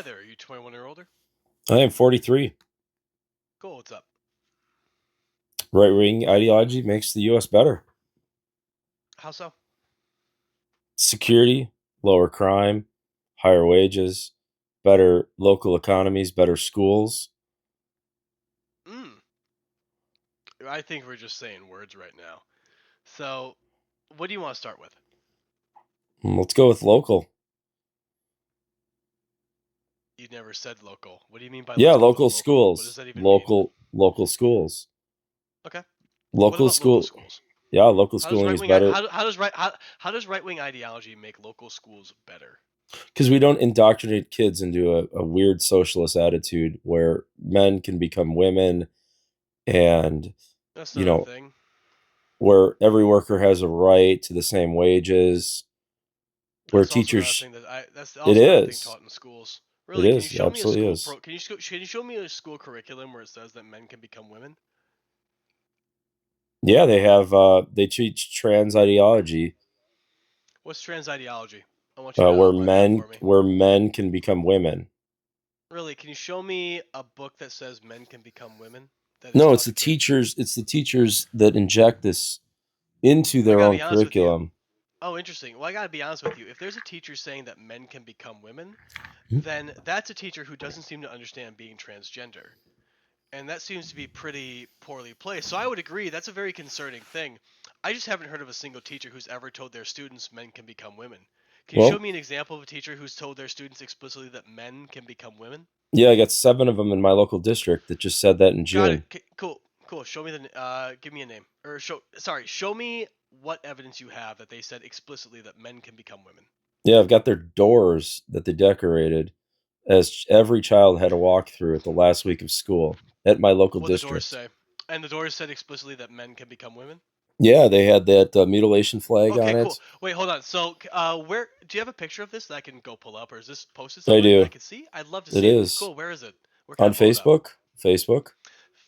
Hi there, are you 21 or older? I am 43. Cool, what's up? Right-wing ideology makes the U.S. better. How so? Security, lower crime, higher wages, better local economies, better schools. Mm, I think we're just saying words right now. So, what do you want to start with? Let's go with local. You never said local. What do you mean by Yeah, let's go with local local? What does schools. that even mean? Local schools. Okay. What Local about local school. schools? Yeah, local How does schooling right is wing better how does right wing ideology make local schools better? because we don't indoctrinate kids into a weird socialist attitude where men can become women and That's you not a know thing. where every worker has a right to the same wages, where That's also not a teachers thing that's it also not a thing is. taught in schools. It Really, can you is. It show me a absolutely school is. pro can you show me a school curriculum where it says that men can become women? Yeah, they teach trans ideology, What's trans ideology? I want you to outline that for me. where men can become women. Really, can you show me a book that says men can become women that is No, taught to kids? it's the teachers that inject this into I their gotta own be honest with you. curriculum. Oh, interesting. Well, I gotta be honest with you. If there's a teacher saying that men can become women, Hmm? then that's a teacher who doesn't seem to understand being transgender. And that seems to be pretty poorly placed. So I would agree, that's a very concerning thing. I just haven't heard of a single teacher who's ever told their students men can become women. Can you show Well, me an example of a teacher who's told their students explicitly that men can become women? yeah, I got 7 of them in my local district that just said that in Got it. June. Cool. Cool. Show me the. Give me a name. Or show. Sorry. Show me what evidence you have that they said explicitly that men can become women. Yeah, I've got their doors that they decorated as every child had to walk through at the last week of school at my local What the doors district. say. And the doors said explicitly that men can become women. Yeah, they had that mutilation flag Okay. on Cool. it. Wait. Hold on. So, where do you have a picture of this that I can go pull up, or is this posted I somewhere that I do. can see? I'd love to It see it. is Cool. Where is it? Where can I on pull it up? Facebook. Facebook.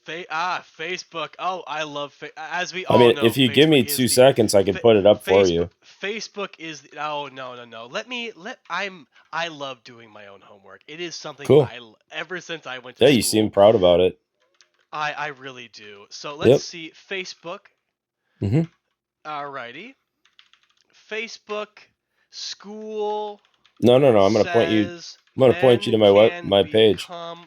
Facebook. Oh, I love as we I all mean, know, if you give Facebook me is two the seconds, I can put it up for Facebook. you. Facebook is the, oh no no no. I love doing my own homework. It is something Cool. ever since I went to Yeah, you seem school. proud about it. I really do. So let's Yep. see Facebook. Hmm. Alrighty, Facebook school No, no, no. I'm gonna point you. says I'm gonna point you men to can my page. become.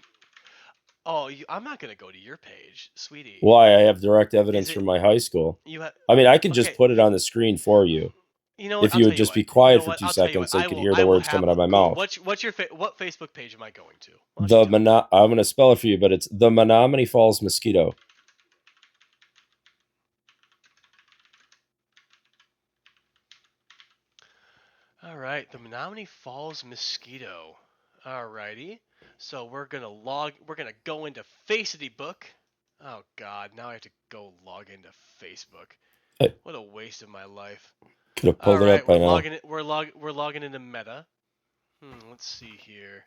Oh, I'm not gonna go to your page, sweetie. Why? I have direct Is evidence it from my high school. you have? I mean, I can just Okay, put it on the screen for you. you know what? If I'll you tell would you just what. be You know quiet for what? two I'll tell you what. seconds so you could hear the words coming out of my Cool. mouth. What Facebook page am I going to? Why don't you tell me? I'm gonna spell it for you, but it's the Menominee Falls Mosquito. All right, the Menominee Falls mosquito. Alrighty. So we're gonna go into Facety Book. Oh God, now I have to go log into Facebook. I What a waste of my life. could have All pulled it up right, by now. we're logging into Meta. Let's see here.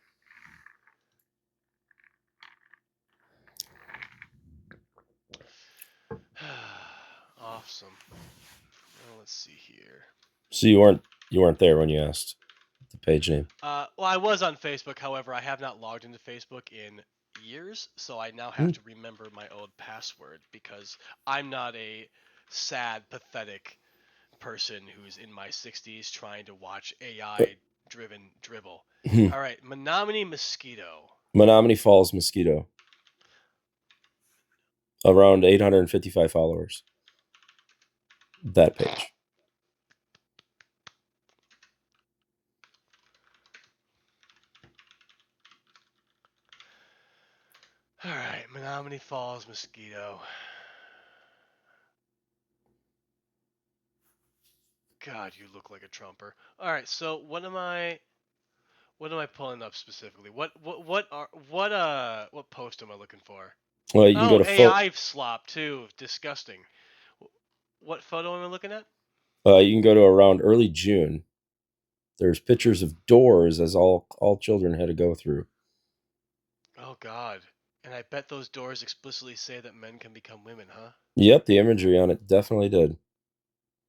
Awesome. Well, let's see here. So you weren't there when you asked the page name. Well, I was on Facebook. However, I have not logged into Facebook in years, so I now Hmm. have to remember my old password because I'm not a sad, pathetic person who's in my 60s trying to watch AI driven dribble. All right, Menominee Mosquito. Menominee Falls Mosquito. Around 855 followers. That page. All right, Menominee Falls Mosquito. God, you look like a trumper. All right, so what am I pulling up specifically? What post am I looking for? Well, you can go Oh, to AI slop too. Disgusting. What photo am I looking at? you can go to around early June. There's pictures of doors as all children had to go through. Oh God. And I bet those doors explicitly say that men can become women, huh? Yep, the imagery on it definitely did.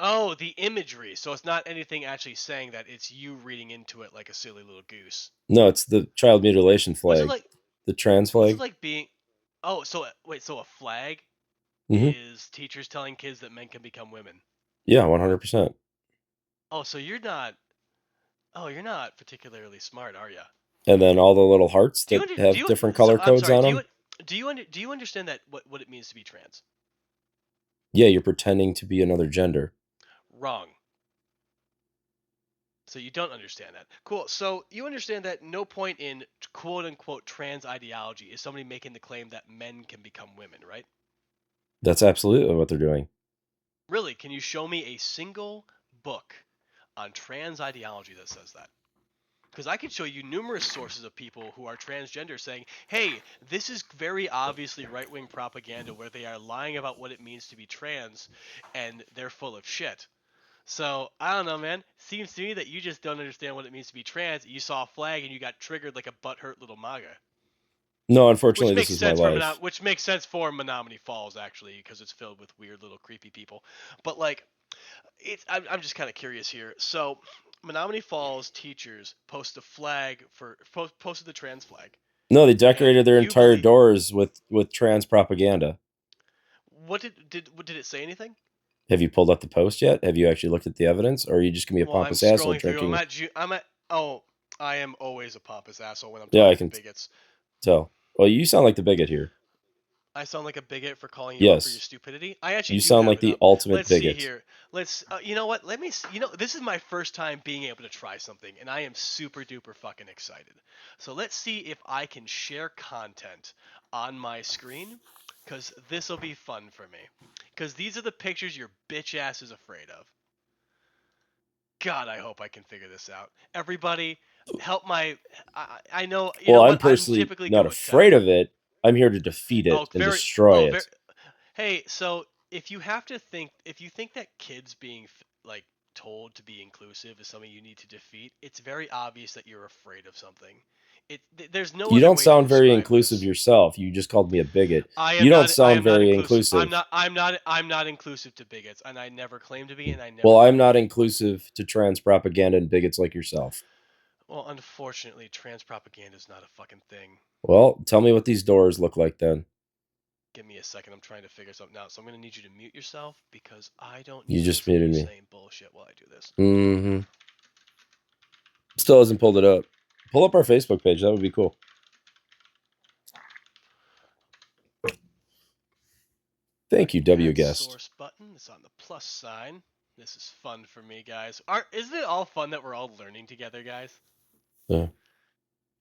Oh, the imagery. So it's not anything actually saying that. It's you reading into it like a silly little goose. No, it's the child mutilation What's it flag, like? the trans What's it flag. like being? Oh, so wait. So a flag Hmm. is teachers telling kids that men can become women. Yeah, 100%. Oh, so you're not. Oh, you're not particularly smart, are you? And then all the little hearts Do you that under, do have you? different So color I'm codes sorry. on them. Do you understand that what it means to be trans? Yeah, you're pretending to be another gender. Wrong. So you don't understand that. Cool. So you understand that no point in quote unquote trans ideology is somebody making the claim that men can become women, right? That's absolutely what they're doing. Really, can you show me a single book on trans ideology that says that? Because I could show you numerous sources of people who are transgender saying, hey, this is very obviously right wing propaganda where they are lying about what it means to be trans and they're full of shit. So, I don't know, man. Seems to me that you just don't understand what it means to be trans. You saw a flag and you got triggered like a butthurt little MAGA. No, unfortunately, this is my life. Which makes sense for Menominee Falls actually because it's filled with weird little creepy people. But like I'm just kind of curious here. So, Menominee Falls teachers post a flag posted the trans flag, No, they and decorated their you entire believe doors with trans propaganda. what did it say anything? Have you pulled up the post yet? Have you actually looked at the evidence, or are you just gonna be a Well, I'm pompous asshole scrolling through. drinking? I'm at. Oh, I am always a pompous asshole when I'm Yeah, I talking to can bigots. tell. Well, you sound like the bigot here. I sound like a bigot for calling you out for your Yes, stupidity. I actually you do sound have like it the up. ultimate Let's see bigot. here. You know what? You know, this is my first time being able to try something, and I am super duper fucking excited. So let's see if I can share content on my screen, because this will be fun for me. Because these are the pictures your bitch ass is afraid of. God, I hope I can figure this out. Everybody, help my. I know. You Well, know I'm what? I'm personally typically not good with afraid tech. of it. I'm here to defeat it Oh, and very. destroy Oh, very. it. Hey, so if you think that kids being like told to be inclusive is something you need to defeat, it's very obvious that you're afraid of something. There's no You other don't way to sound very describe inclusive this. yourself. You just called me a bigot. I You am don't not. I sound am not very inclusive. inclusive. I'm not inclusive to bigots, and I never claim to be, and I Well, never I'm will not be. inclusive to trans propaganda and bigots like yourself. Well, unfortunately, trans propaganda is not a fucking thing. Well, tell me what these doors look like then. Give me a second. I'm trying to figure something out. So I'm gonna need you to mute yourself because I don't You need to just listen to muted you me. saying bullshit while I do this. Mm-hmm. Still hasn't pulled it up. Pull up our Facebook page. That would be cool. Thank you, W Add guest. source button. It's on the plus sign. This is fun for me, guys. Isn't it all fun that we're all learning together, guys? Yeah.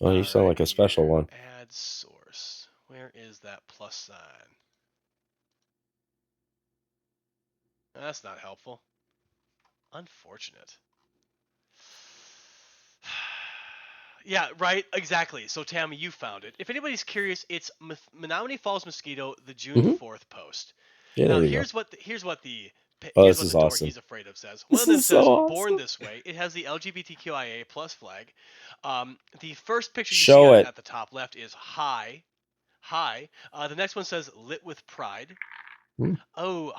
Oh, you All sound right, like a special here. one. Add source. Where is that plus sign? That's not helpful. Unfortunate. Yeah, right. Exactly. So, Tammy, you found it. If anybody's curious, it's Menominee Falls Mosquito, the June Mm-hmm. 4th post. Yeah, Now, there we go. Oh, here's this what is the door awesome. he's afraid of says. One This of them is so says "Born awesome. This Way." It has the LGBTQIA plus flag. The first picture you see Show on it it. at the top left is "Hi, Hi." The next one says "Lit with Pride." Hmm. Oh,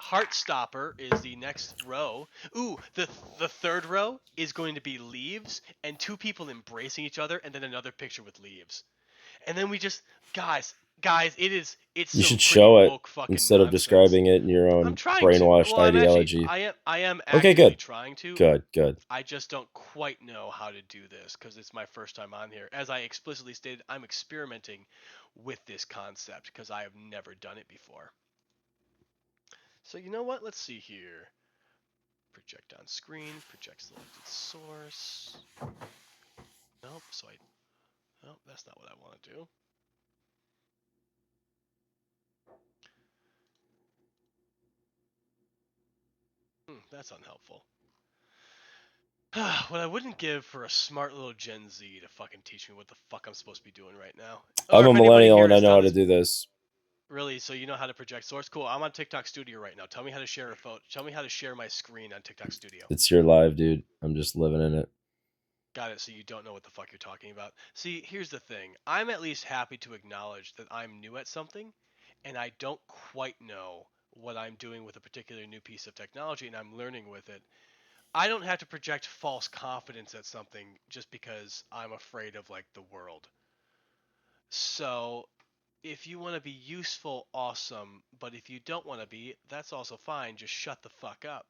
Heartstopper is the next row. Ooh, the third row is going to be leaves and two people embracing each other, and then another picture with leaves. And then we just guys, it's You some should pretty show it woke fucking instead of nonsense. describing it in your I'm own trying to. brainwashed Well, ideology. I am Okay, actively good. trying to. Good, good. I just don't quite know how to do this because it's my first time on here. As I explicitly stated, I'm experimenting with this concept because I have never done it before. So you know what? Let's see here. Project on screen, project selected source. Nope, nope, that's not what I want to do. That's unhelpful. What I wouldn't give for a smart little Gen Z to fucking teach me what the fuck I'm supposed to be doing right now. Or I'm a if anybody millennial here and I has know how done to this, do this. really, so you know how to project source? Cool, I'm on TikTok Studio right now. Tell me how to share a photo. Tell me how to share my screen on TikTok Studio. It's your live, dude. I'm just living in it. Got it, so you don't know what the fuck you're talking about. See, here's the thing. I'm at least happy to acknowledge that I'm new at something, and I don't quite know what I'm doing with a particular new piece of technology and I'm learning with it, I don't have to project false confidence at something just because I'm afraid of like the world. So if you want to be useful, awesome. But if you don't want to be, that's also fine. Just shut the fuck up.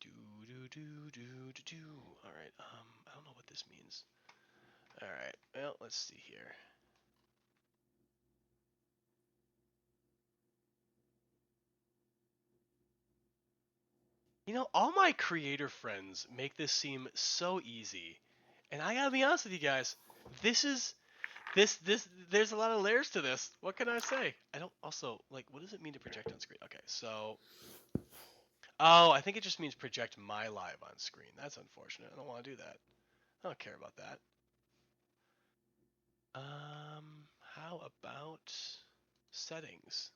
Do do do do do do. All right. I don't know what this means. All right. Well, let's see here. You know, all my creator friends make this seem so easy, and I gotta be honest with you guys. This is this. There's a lot of layers to this. What can I say? I don't also like. What does it mean to project on screen? Okay, so oh, I think it just means project my live on screen. That's unfortunate. I don't want to do that. I don't care about that. How about settings?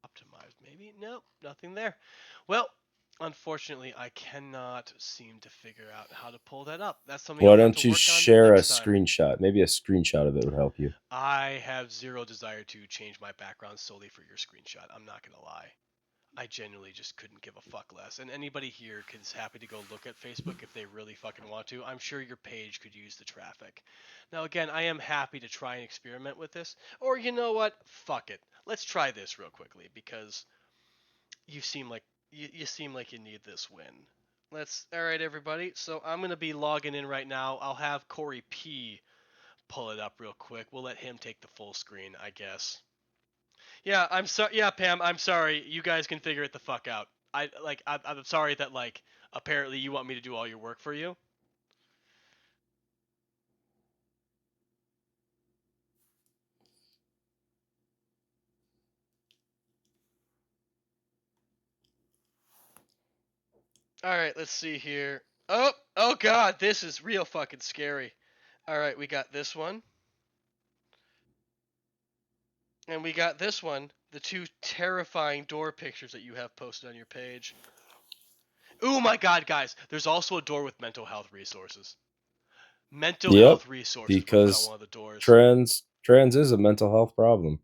Optimized, maybe? Nope, nothing there. Well, unfortunately, I cannot seem to figure out how to pull that up. That's something Why I'll have to don't you work on share a next time. screenshot? Maybe a screenshot of it would help you. I have zero desire to change my background solely for your screenshot. I'm not gonna lie. I genuinely just couldn't give a fuck less. And anybody here is happy to go look at Facebook if they really fucking want to. I'm sure your page could use the traffic. Now, again, I am happy to try and experiment with this. Or you know what? Fuck it. Let's try this real quickly because you seem like you seem like you need this win. All right, everybody. So I'm gonna be logging in right now. I'll have Corey P pull it up real quick. We'll let him take the full screen, I guess. Yeah, I'm sorry. Yeah, Pam, I'm sorry. You guys can figure it the fuck out. I'm sorry that like apparently you want me to do all your work for you. All right, let's see here. Oh God, this is real fucking scary. All right, we got this one, and we got this one. The two terrifying door pictures that you have posted on your page. Oh my God, guys! There's also a door with mental health resources. Mental Yep, health resources were put on because one of the doors. trans is a mental health problem.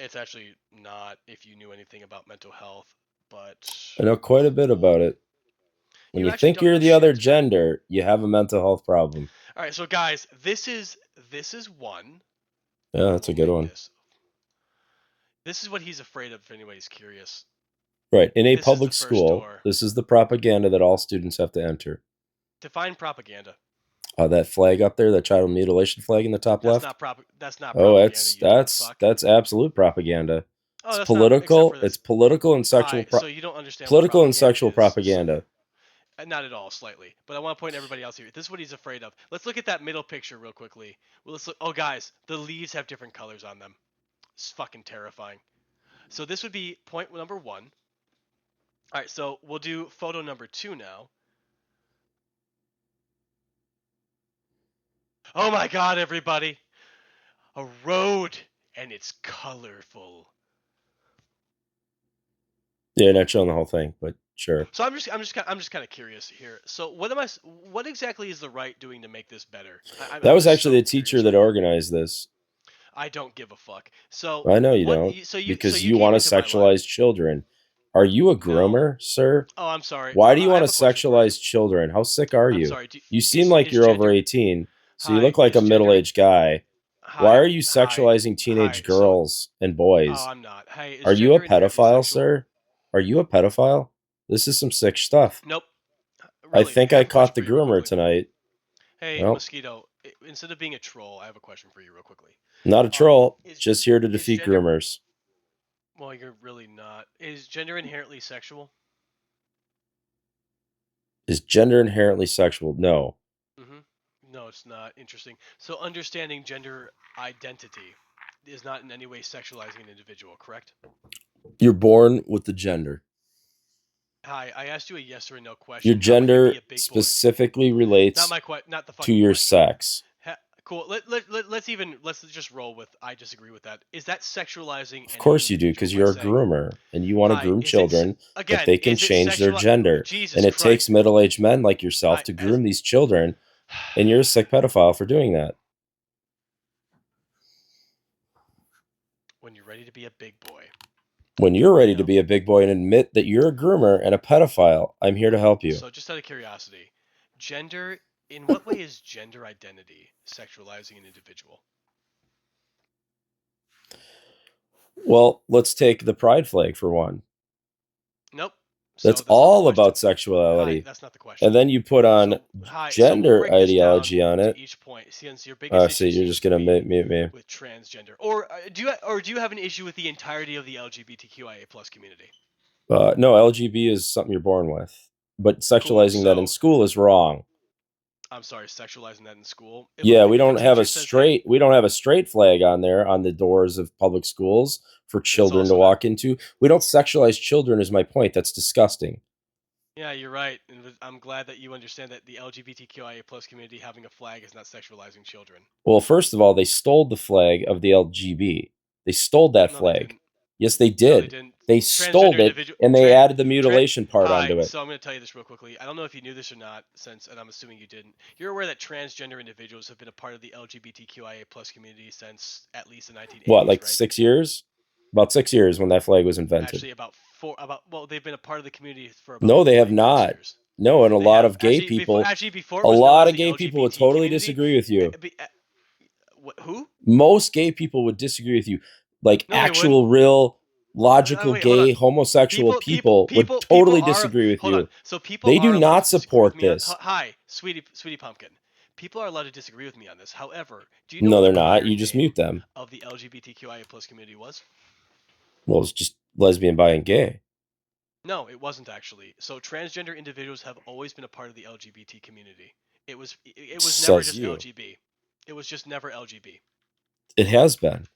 It's actually not if you knew anything about mental health, but I know quite a bit about it. When you you actually think don't you're know the other shit. gender, you have a mental health problem. All right, so guys, this is one, Yeah, and that's a we'll good make one. this. This is what he's afraid of. If anybody's curious, Right. In a this is the public first school, door. this is the propaganda that all students have to enter. Define propaganda. That flag up there, that child mutilation flag in the top That's left. not prop. That's not Oh, propaganda. that's You dumb that's fuck. that's absolute propaganda. Oh, It's that's not. Except political. for It's this. political and Hi. So you don't understand what political and propaganda sexual is. propaganda. Not at all, slightly. But I want to point everybody else here. This is what he's afraid of. Let's look at that middle picture real quickly. Well, let's look. Oh, guys, the leaves have different colors on them. It's fucking terrifying. So this would be point number one. All right, so we'll do photo number two now. Oh my God, everybody! A road, and it's colorful. Yeah, not showing the whole thing, but sure. So I'm just kind of curious here. So what exactly is the right doing to make this better? That I'm was just actually so the teacher curious that right now. organized this. I don't give a fuck. So I know you what? don't, So because you you came want to into my life. sexualize children. Are you a No. groomer, sir? Oh, I'm sorry. Why do you I want have to a question for you. sexualize children? How sick are I'm you? sorry. You seem like Is you're over gender? 18, so you Hi. look like a Is middle gender? aged guy. Why Hi. are you Hi. sexualizing teenage Hi. So girls and oh, boys? I'm not. Hey, is Are you a gender inherently pedophile, sexual? sir? Are you a pedophile? This is some sick stuff. Nope. I Really. think Hey, I I have a question caught for the you real groomer quickly. tonight. Hey, Well, Mosquito. Instead of being a troll, I have a question for you real quickly. not a troll, Is just here to is defeat gender? groomers. Well, you're really not. Is gender inherently sexual? Is gender inherently sexual? No. Mm-hmm. No, it's not. Interesting. So understanding gender identity is not in any way sexualizing an individual, correct? You're born with the gender. Hi, I asked you a yes or a no Your question. How about you be gender a big boy? specifically Not relates not the to fucking your question. sex. Cool. Let's just roll with. I disagree with that. Is that sexualizing Of any course you do, individual because by you're a saying, groomer and you want to "Hi"? groom children, but Again? they can Is it change their sexual? gender. Jesus And it takes Christ! middle aged men like yourself Hi, to as groom these children And you're a sick pedophile for doing that. When you're ready to be a big boy, When you're you ready to know. be a big boy and admit that you're a groomer and a pedophile, I'm here to help you. So just out of curiosity, gender. In what way is gender identity sexualizing an individual? Well, let's take the pride flag for one. Nope. So That's that's not the all about question. Hi, sexuality. that's not the And question. then you put on So hi, so we'll gender break this down ideology on to it. each point. Since your biggest Oh, issue see, you're seems just to gonna be mute me. with transgender, or do you have an issue with the entirety of the LGBTQIA plus community? No, LGB is something you're born with, but Cool. sexualizing that in So school is wrong. I'm sorry, sexualizing that in school. Yeah, If your teacher says that, we don't have a straight flag on there on the doors of public schools for it's children to also not. walk into. We don't sexualize children is my point. That's disgusting. Yeah, you're right, and I'm glad that you understand that the LGBTQIA plus community having a flag is not sexualizing children. Well, first of all, they stole the flag of the LGB. They stole that No, they flag. didn't. Yes, they No, they did. didn't. They Transgender stole it individual. and they added the mutilation part Hi. onto it. So I'm going to tell you this real quickly. I don't know if you knew this or not, and I'm assuming you didn't. You're aware that transgender individuals have been a part of the LGBTQIA plus community since at least the What, 1980s, like right? 6 years? About 6 years when that flag was invented. Actually, well, they've been a part of the community for about No, they have 40 plus not. years. No, and They have actually before a it was known lot as of the gay people would LGBT totally community. disagree with you. Who? Most gay people would disagree with you. Like No, they wouldn't. actual, real, logical, Wait, hold on. gay, homosexual people would People totally are. disagree with Hold on. you. So people They do are allowed to not disagree with support me. this. Hi, sweetie pumpkin. People are allowed to disagree with me on this. However, do you know No, what the they're not. prior You just name mute them. of the LGBTQIA plus community was? Well, it's just lesbian, bi, and gay. No, it wasn't actually. So transgender individuals have always been a part of the LGBT community. It was never Says just you. LGB. It was just never LGB. It has been.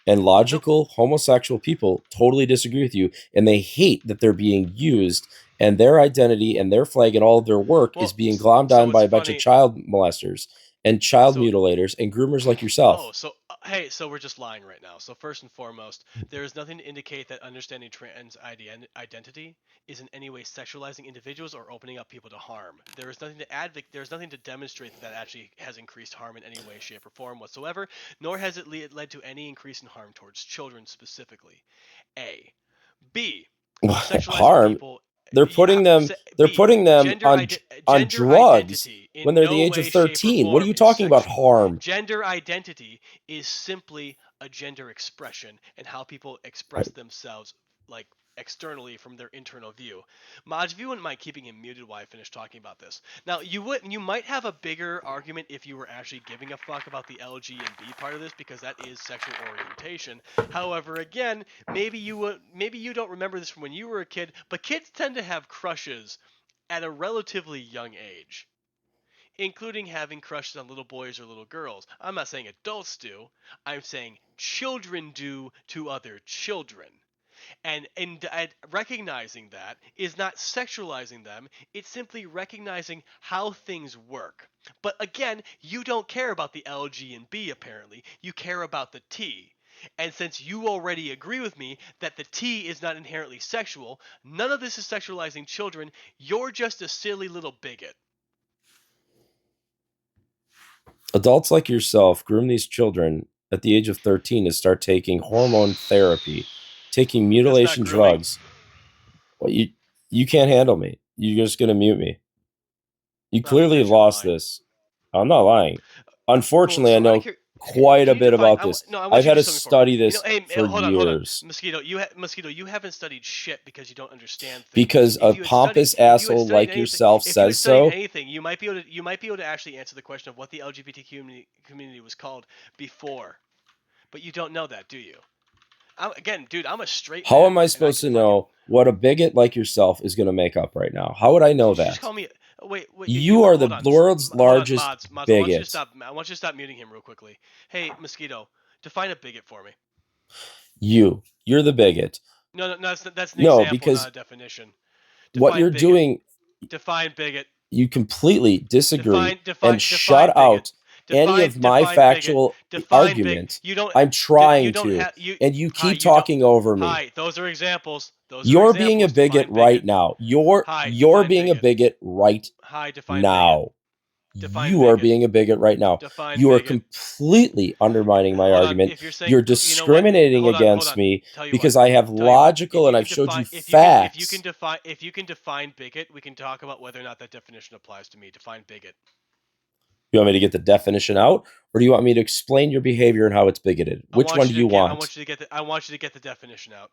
And Nope. logical homosexual people totally disagree with you, and they hate that they're being used, and their identity and their flag and all of their work is Well, being glommed so on by it's a bunch of funny. child molesters and child So mutilators and groomers like yourself. Oh, so hey, so we're just lying right now. So first and foremost, there is nothing to indicate that understanding trans identity is in any way sexualizing individuals or opening up people to harm. There is nothing to There's nothing to demonstrate that actually has increased harm in any way, shape, or form whatsoever. Nor has it led to any increase in harm towards children specifically. A. B. Sexualizing Harm. people. They're Yeah. B. putting them on Gender drugs identity when in they're the no age of way, shape, or 13. What are form you is talking about sexual. harm? Gender identity is simply a gender expression and how people express themselves, like externally from their internal view. Maj, if you wouldn't mind keeping him muted while I finish talking about this. Now, you might have a bigger argument if you were actually giving a fuck about the L, G, and B part of this because that is sexual orientation. However, again, maybe you don't remember this from when you were a kid, but kids tend to have crushes at a relatively young age, including having crushes on little boys or little girls. I'm not saying adults do. I'm saying children do to other children. And recognizing that is not sexualizing them. It's simply recognizing how things work. But again, you don't care about the L, G, and B apparently. You care about the T. And since you already agree with me that the T is not inherently sexual, none of this is sexualizing children. You're just a silly little bigot. Adults like yourself groom these children at the age of 13 to start taking hormone therapy, taking That's not mutilation grooming. drugs. Well, you can't handle me. You're just gonna mute me. You I think clearly you're have actually lost lying. this. I'm not lying. Cool. Unfortunately, I So out of know here, quite a can you bit define? about this. No, I want I've you to had do to something for me. study this Hey, for hold on, years Mosquito. Mosquito, you haven't studied shit because you don't understand things. because a pompous asshole like yourself If you had says studied so. anything, you might be able to actually answer the question of what the LGBT community was called before. But you don't know that, do you? Again, dude, I'm a straight How man, am I and I supposed can to fucking. know what a bigot like yourself is going to make up right now? How would I know Did you just that? call me? Wait, You are hold the on, world's hold on, largest mods. I want you to bigot. stop. I want you to stop muting him real quickly. Hey, Mosquito, define a bigot for me. You're the bigot. No, that's an No, example, not because a definition. what Define you're bigot. doing, Define bigot. you completely disagree and Define shut bigot. out any of my Define bigot. factual Define big. argument. You don't I'm you trying don't to, have you. and you Hi, keep you don't. talking over me. Hi, those are examples. Those are You're being a examples. bigot Define right bigot. now. Hi, You're define being a bigot. bigot right Hi, define bigot. now. Define You are bigot. being a bigot right now. Define You are bigot. completely undermining my Hold on. argument. If you're saying, You're you know what? discriminating Hold on. Hold against on. me Tell you what. because I have Tell you what. logical and I've showed you If you can facts. define bigot, we can talk about whether or not that definition applies to me. Define bigot. You want me to get the definition out, or do you want me to explain your behavior and how it's bigoted? Which one do you want? I want you to get the definition out.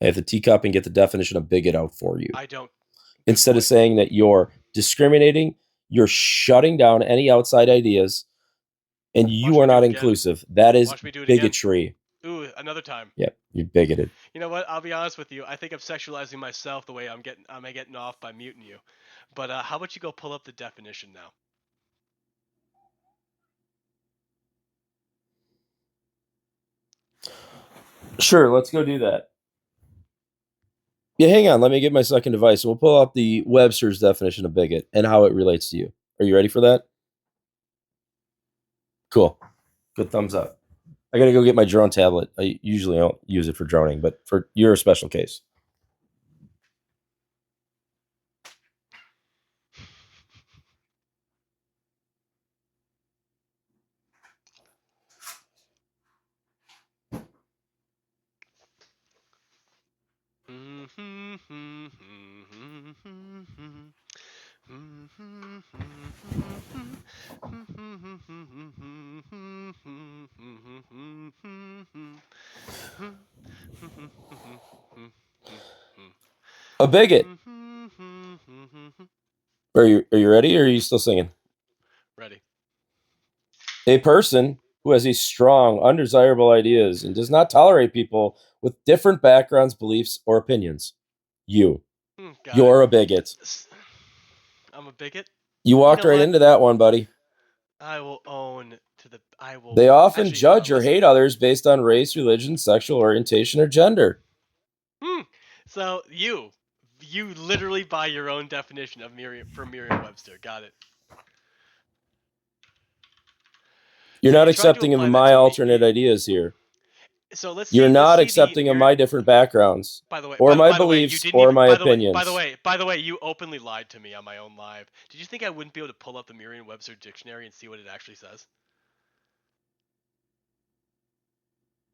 I have the teacup and get the definition of bigot out for you. I don't. Good Instead of point. saying that you're discriminating, you're shutting down any outside ideas, and Watch you me are do not it again. inclusive. That is Watch me do it again. bigotry. Ooh, another time. Yep, you're bigoted. You know what? I'll be honest with you. I think I'm sexualizing myself the way I'm getting off by muting you. But how about you go pull up the definition now? Sure, let's go do that. Yeah, hang on. Let me get my second device. We'll pull up the Webster's definition of bigot and how it relates to you. Are you ready for that? Cool. Good thumbs up. I got to go get my drone tablet. I usually don't use it for droning, but for you're a special case. A bigot. Are you ready, or are you still singing? Ready. A person who has these strong, undesirable ideas and does not tolerate people with different backgrounds, beliefs, or opinions. You. Got it. You're a bigot. I'm a bigot. You You walked know right what? into that one, buddy. I will own to the. I will They often actually. Hold on. judge or Listen. hate others based on race, religion, sexual orientation, or gender. So you literally buy your own definition of Merriam-Webster. Got it. You're So not you tried to accepting of apply that my to me. alternate ideas here. So let's You're see. Let's not see the accepting of Merriam. my different backgrounds, By the way, or by, my by the way, you beliefs, didn't or even. my By the way, opinions. by the way, you openly lied to me on my own live. Did you think I wouldn't be able to pull up the Merriam-Webster dictionary and see what it actually says?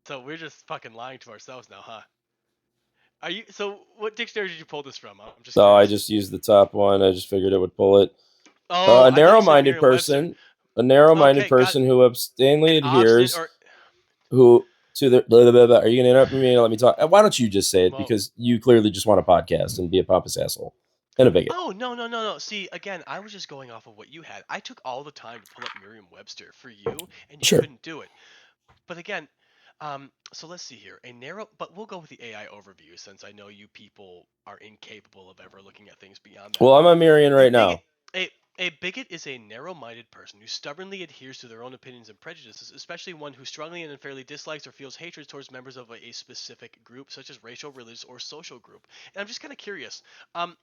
So we're just fucking lying to ourselves now, huh? Are you? So what dictionary did you pull this from? I'm just So I curious. just used the top one. I just figured it would pull it. Oh, A I thought you said narrow-minded Merriam-Webster. person, a narrow-minded Okay, got it. person who abstainingly An obstinate adheres, or who to the blah, blah, blah, blah. Are you going to interrupt me and let me talk? Why don't you just say it? well. Because you clearly just want a podcast and be a pompous asshole and a bigot. Oh no. See, again, I was just going off of what you had. I took all the time to pull up Merriam-Webster for you, and you Sure. couldn't do it. But again, so let's see here. But we'll go with the AI overview since I know you people are incapable of ever looking at things beyond that. Well, I'm on Marion A right bigot, now. a bigot is a narrow-minded person who stubbornly adheres to their own opinions and prejudices, especially one who strongly and unfairly dislikes or feels hatred towards members of a specific group, such as racial, religious, or social group. And I'm just kind of curious. Um,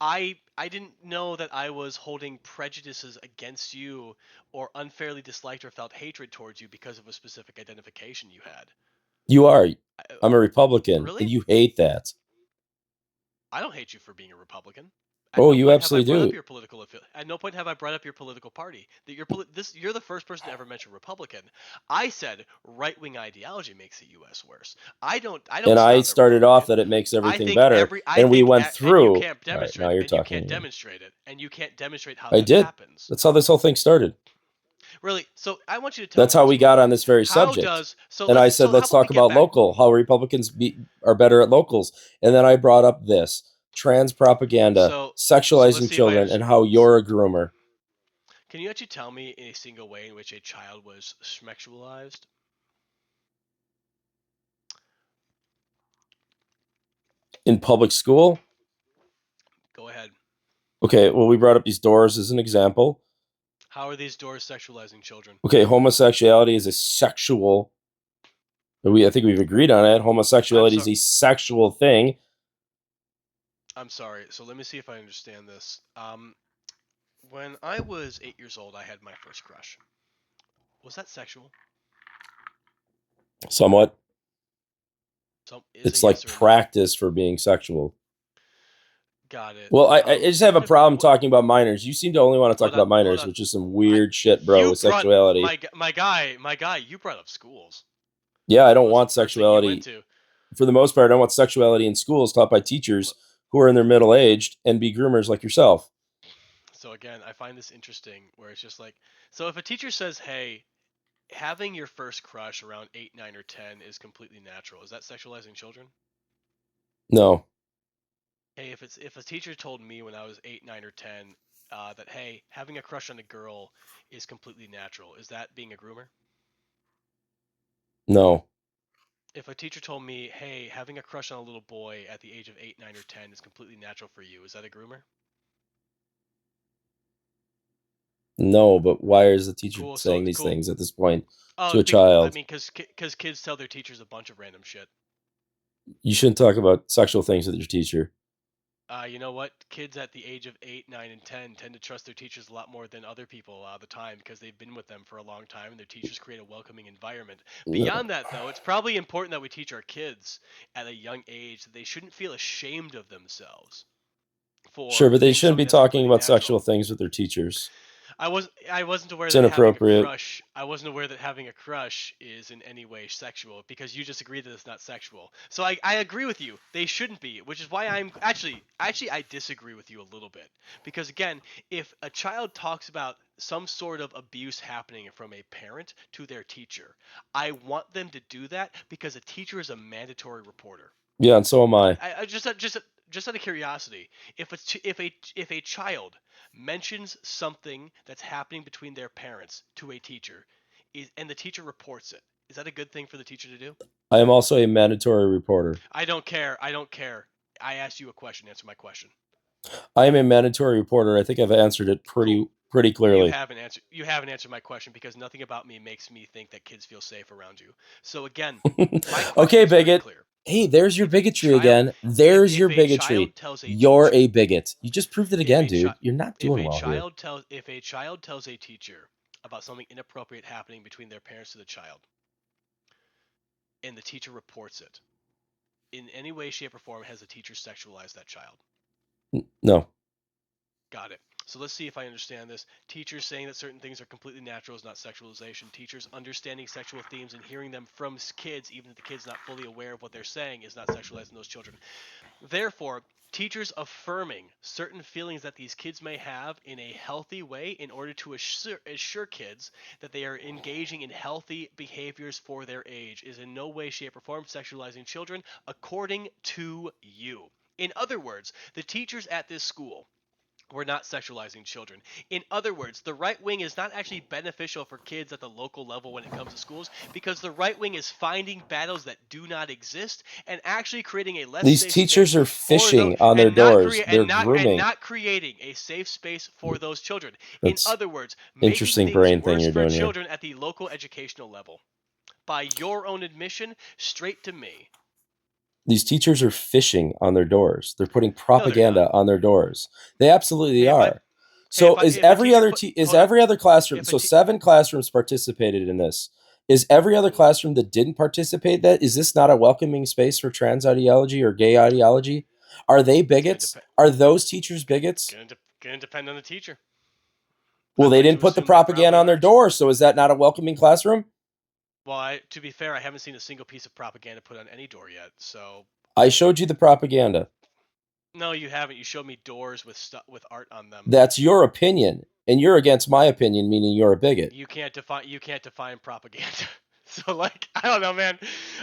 I didn't know that I was holding prejudices against you or unfairly disliked or felt hatred towards you because of a specific identification you had. You are. I, I'm a Republican, and really? you hate that. I don't hate you for being a Republican. At Oh, no you point have I absolutely brought up do. your political At no point have I brought up your political party. That you're the first person to ever mention Republican. I said right-wing ideology makes the U.S. worse. I don't And I scoff at started off Republican. that it makes I everything think better. every I And we think went and you through. can't All right, now demonstrate you're and you talking can't again. demonstrate it and you can't demonstrate how I that did. happens. That's how this whole thing started. Really? So I want you to tell That's me how this we real got on quick. this very How subject. does so And I let's said, so how let's about we talk get about back local, how Republicans are better at locals. And then I brought up this trans propaganda, so let's sexualizing see if I children, and understand. how you're a groomer. Can you actually tell me in a single way in which a child was sexualized? In public school. Go ahead. Okay, well, we brought up these doors as an example. How are these doors sexualizing children? Okay, homosexuality is a sexual. I think we've agreed on it. I'm Homosexuality is sorry. a sexual thing. I'm sorry. So let me see if I understand this. When I was 8 years old, I had my first crush. Was that sexual? Somewhat. So is a It's like yes or a no? practice for being sexual. Got it. Well, I just have a problem What, talking about minors. You seem to only want to talk about hold minors, on. which is some I weird shit, bro, you with brought sexuality. my guy. You brought up schools. Yeah, I What don't was the want first thing you went sexuality. to? For the most part, I don't want sexuality in schools taught by teachers who are in their middle aged and be groomers like yourself. So again, I find this interesting where it's just like, so if a teacher says, "Hey, having your first crush around 8, 9 or 10 is completely natural." Is that sexualizing children? No, Hey, if a teacher told me when I was 8, 9 or 10 that hey, having a crush on a girl is completely natural, is that being a groomer? no, If a teacher told me, "Hey, having a crush on a little boy at the age of 8, 9 or 10 is completely natural for you," is that a groomer? no. But why is the teacher Cool. So saying these cool. things at this point to Oh, a child? because kids tell their teachers a bunch of random shit. You shouldn't talk about sexual things with your teacher. You know what? Kids at the age of 8, 9, and 10 tend to trust their teachers a lot more than other people a lot of the time because they've been with them for a long time and their teachers create a welcoming environment. No. Beyond that, though, it's probably important that we teach our kids at a young age that they shouldn't feel ashamed of themselves Sure, for but they doing shouldn't something be that's talking completely about natural. sexual things with their teachers. I wasn't aware It's that having a inappropriate. crush. I wasn't aware that having a crush is in any way sexual because you just agreed that it's not sexual. So I agree with you. They shouldn't be, which is why I'm actually I disagree with you a little bit because again, if a child talks about some sort of abuse happening from a parent to their teacher, I want them to do that because a teacher is a mandatory reporter. Yeah, and so am I. Just out of curiosity, if a child mentions something that's happening between their parents to a teacher, and the teacher reports it, is that a good thing for the teacher to do? I am also a mandatory reporter. I don't care. I don't care. I asked you a question. Answer my question. I am a mandatory reporter. I think I've answered it Cool. pretty clearly. You haven't answered my question because nothing about me makes me think that kids feel safe around you. So again, my question Okay, is very bigot. clear. Hey, there's your If a bigotry child again. There's your if a bigotry. child tells a You're teacher a bigot. You just proved it if again, a dude. child You're not doing well here. if a child tells a teacher about something inappropriate happening between their parents to the child and the teacher reports it in any way shape or form has the teacher sexualized that child? No. Got it. So let's see if I understand this. Teachers saying that certain things are completely natural is not sexualization. Teachers understanding sexual themes and hearing them from kids, even if the kid's not fully aware of what they're saying, is not sexualizing those children. Therefore, teachers affirming certain feelings that these kids may have in a healthy way in order to assure kids that they are engaging in healthy behaviors for their age is in no way, shape, or form sexualizing children, according to you. In other words, the teachers at this school we're not sexualizing children. In other words, the right wing is not actually beneficial for kids at the local level when it comes to schools because the right wing is finding battles that do not exist and actually creating a less These safe teachers space are for those fishing on their doors. They're and grooming. not creating a safe space for those children. In That's other words, making interesting things brain thing worse you're for doing here. children at the local educational level. By your own admission, straight to me. These teachers are fishing on their doors. They're putting No, they're not. propaganda on their doors. They absolutely Hey, if I are. So if a teacher put is hold on. every other classroom? If a So t- 7 classrooms participated in this. Is every other cool. classroom that didn't participate that? Is this not a welcoming space for trans ideology or gay ideology? Are they It's gonna bigots? depend. Are those teachers bigots? Gonna depend on the teacher. Well, I'd they like didn't to put the assume they propaganda probably on their aren't. door. So is that not a welcoming classroom? Well, to be fair, I haven't seen a single piece of propaganda put on any door yet. So I showed you the propaganda. no, you haven't. You showed me doors with with art on them. That's your opinion, and you're against my opinion, meaning you're a bigot. You can't define propaganda. So like I don't know, man.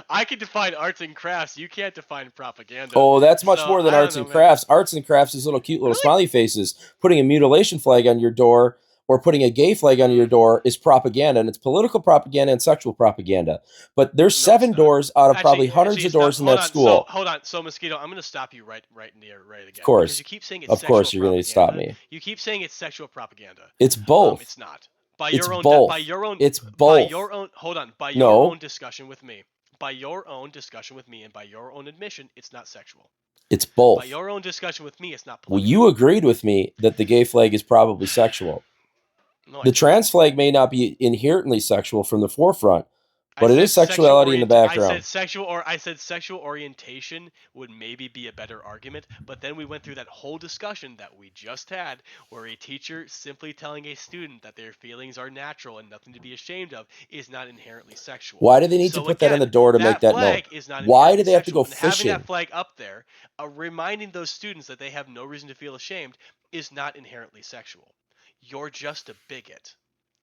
I can define arts and crafts. You can't define propaganda. Oh, that's much So more than I don't arts know, and man. crafts. Arts and crafts is little cute little Really? smiley faces. Putting a mutilation flag on your door or putting a gay flag on your Mm, door is propaganda, and it's political propaganda and sexual propaganda. But there's no, it's 7 not. doors out of probably hundreds Actually, of it's not. doors in that school. Hold on. So mosquito, I'm gonna stop you right in the air right Of again because course, you keep saying it's of sexual course, you're going to stop propaganda. me. You keep saying it's sexual propaganda. It's both. It's not. It's both. It's By both. your own hold on, by your own No, discussion with me. By your own discussion with me and by your own admission, it's not sexual. it's By both. your own discussion with me, it's not Well, political. you agreed with me that the gay flag is probably sexual. No, I The didn't. trans flag may not be inherently sexual from the forefront, I But it said is sexual sexuality in the orient. background. I said sexual orientation would maybe be a better argument, but then we went through that whole discussion that we just had, where a teacher simply telling a student that their feelings are natural and nothing to be ashamed of is not inherently sexual. Why do they need to So put that on the again, door to make that that known? flag is not Why do inherently they have to go sexual, and having that fishing? flag up there, reminding those students that they have no reason to feel ashamed, is not inherently sexual. You're just a bigot.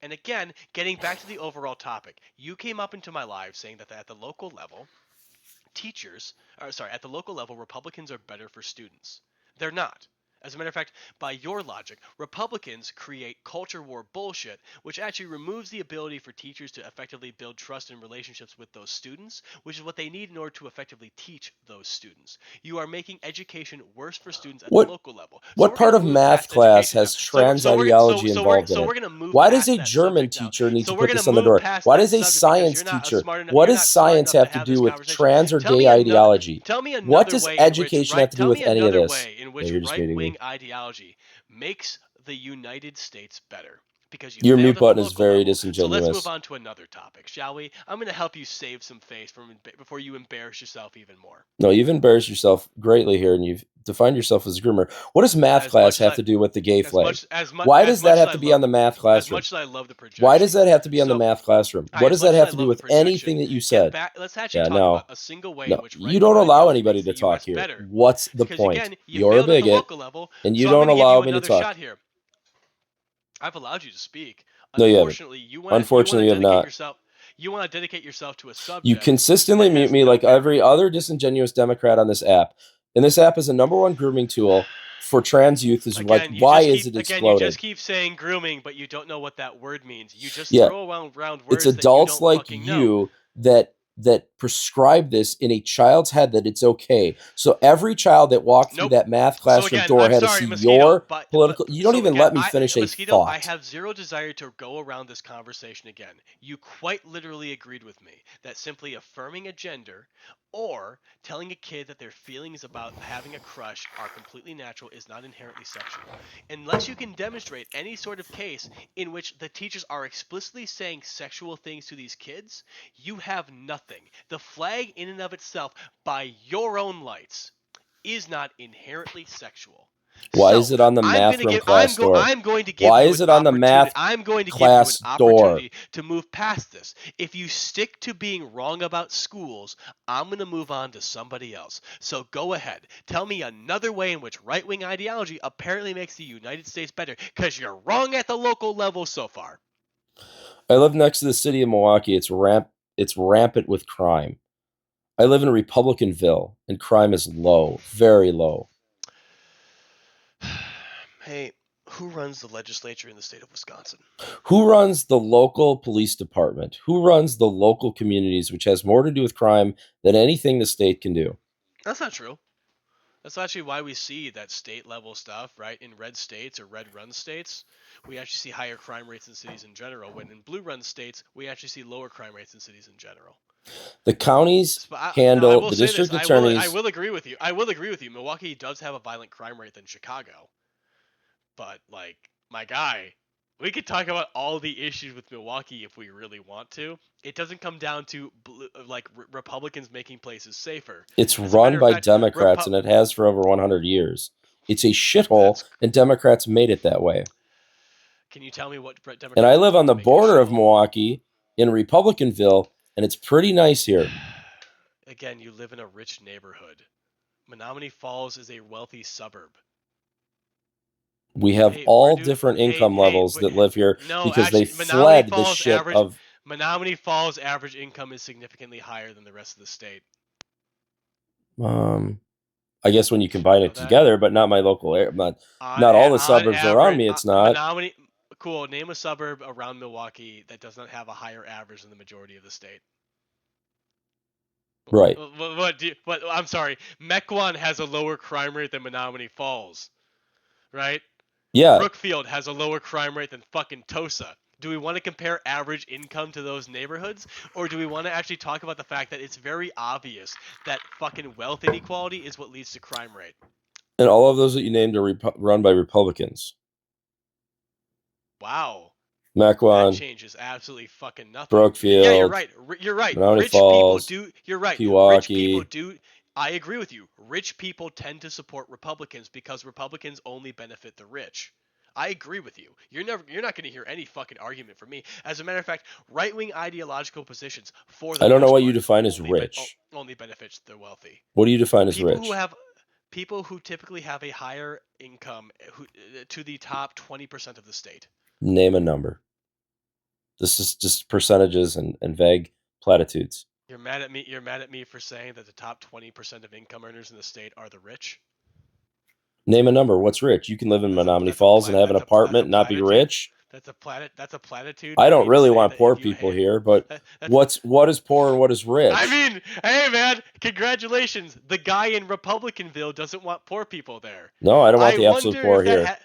And again, getting back to the overall topic, you came up into my live saying that at the local level, at the local level, Republicans are better for students. They're not. As a matter of fact, by your logic, Republicans create culture war bullshit, which actually removes the ability for teachers to effectively build trust and relationships with those students, which is what they need in order to effectively teach those students. You are making education worse for students at the What local level. So what we're going part to of move math past class education now. has trans ideology involved in So it? we're going to move Why does past a that German subject now. teacher need So to we're put going to this on the move door? past Why that does a subject because science teacher? What you're does not smart science enough to have to have do this with conversation. trans or Tell gay me another ideology? Tell me What another does way in which education have to do with any of this? Yeah, you're just muting me. right-wing ideology makes the United States better, because you Your failed mute at the button is local very level. So let's move disingenuous. on to another topic, shall we? I'm going to help you save some face before you embarrass yourself even more. No, you've embarrassed yourself greatly here, and you've defined yourself as a groomer. What does math As class much as have I to do with the gay as flag? much as much Why as does that much as have I to be on love the math as classroom? much as I love the Why does projection. that have to be on the So, math classroom? What as does that much as have I to do love the with projection, anything that you get said? back. Let's actually Yeah, talk about no, a single way in no. which You don't right-wing allow ideology makes anybody the to talk U.S. here. better. What's the Because point? again, you You're a failed at the bigot, local level, and you so I'm don't going to give allow you me to another talk. shot here. I've allowed you to speak. No, you haven't. Unfortunately, you want to Unfortunately, you have dedicate not. yourself. You want to dedicate yourself to a You subject consistently that mute has me no like bearing. every other disingenuous Democrat on this app. And this app is a number one grooming tool for trans youth. Is like, why is it You exploding? just keep saying grooming, but you don't know what that word means. You just Yeah, throw around it's words that you adults don't like fucking know. you that prescribe this in a child's head that it's okay. So every child that walked through Nope. that math So classroom again, door I'm had to sorry, see Mosquito, your political. You don't even let me finish a I thought. have zero desire to go around this conversation again. You quite literally agreed with me that simply affirming a gender or telling a kid that their feelings about having a crush are completely natural is not inherently sexual. Unless you can demonstrate any sort of case in which the teachers are explicitly saying sexual things to these kids, you have nothing. The flag in and of itself, by your own lights, is not inherently sexual. Why is So it on the math room class door? I'm going to give Why you is an it on the opportunity. math I'm going to give you an class door? opportunity to move past this. If you stick to being wrong about schools, I'm going to move on to somebody else. So go ahead. Tell me another way in which right-wing ideology apparently makes the United States better, because you're wrong at the local level so far. I live next to the city of Milwaukee. It's rampant with crime. I live in Republicanville, and crime is low, very low. Hey, who runs the legislature in the state of Wisconsin? Who runs the local police department? Who runs the local communities, which has more to do with crime than anything the state can do? That's not true. That's actually why we see that state level stuff, right? In red states or red run states, we actually see higher crime rates in cities in general. When in blue run states, we actually see lower crime rates in cities in general. The counties Now I handle will the say this. district attorneys. I will agree with you. I will agree with you. Milwaukee does have a violent crime rate than Chicago, but like my guy, we could talk about all the issues with Milwaukee if we really want to. It doesn't come down to Republicans making places safer. It's As a run matter of by fact, Democrats, and it has for over 100 years. It's a shithole, that's. and Democrats made it that way. Can you tell me what And I Democrats have live done on to the make it a border of shithole? Milwaukee in Republicanville, and it's pretty nice here. Again, you live in a rich neighborhood. Menominee Falls is a wealthy suburb. We have Hey, where all do different hey income hey levels that live here no, because they actually Menominee fled the Falls shit average of. Menominee Falls average income is significantly higher than the rest of the state. Um, I guess when you Did you combine know it that? together, but not my local area. Not all the On suburbs around average, me. It's not Menominee cool, name a suburb around Milwaukee that does not have a higher average than the majority of the state. right. What I'm sorry, Mequon has a lower crime rate than Menominee Falls, right? Yeah, Brookfield has a lower crime rate than fucking Tosa. Do we want to compare average income to those neighborhoods? Or do we want to actually talk about the fact that it's very obvious that fucking wealth inequality is what leads to crime rate? and all of those that you named are run by Republicans. Wow. That Mequon, changes absolutely fucking nothing. Yeah, you're Brookfield, right. You're right. Menominee Rich people Falls, do. You're right. Rich people Pewaukee. do. I agree with you. Rich people tend to support Republicans because Republicans only benefit the rich. I agree with you. You're not going to hear any fucking argument from me. As a matter of fact, right-wing ideological positions, for the I don't know most what you part, define as rich. only benefits the wealthy. What do you define as People who rich? have people who typically have a higher income to the top 20% of the state. Name a number. This is just percentages and vague platitudes. You're mad at me. You're mad at me for saying that the top 20% of income earners in the state are the rich. Name a number. What's rich? You can live in Menominee That's a Falls and have an that's a apartment and not be platitude. rich. That's a platitude I for don't me to really say want that poor if you people hey here, but that's what is poor and what is I rich? mean, hey man, congratulations. The guy in Republicanville doesn't want poor people there. No, I don't want I the absolute wonder poor if here.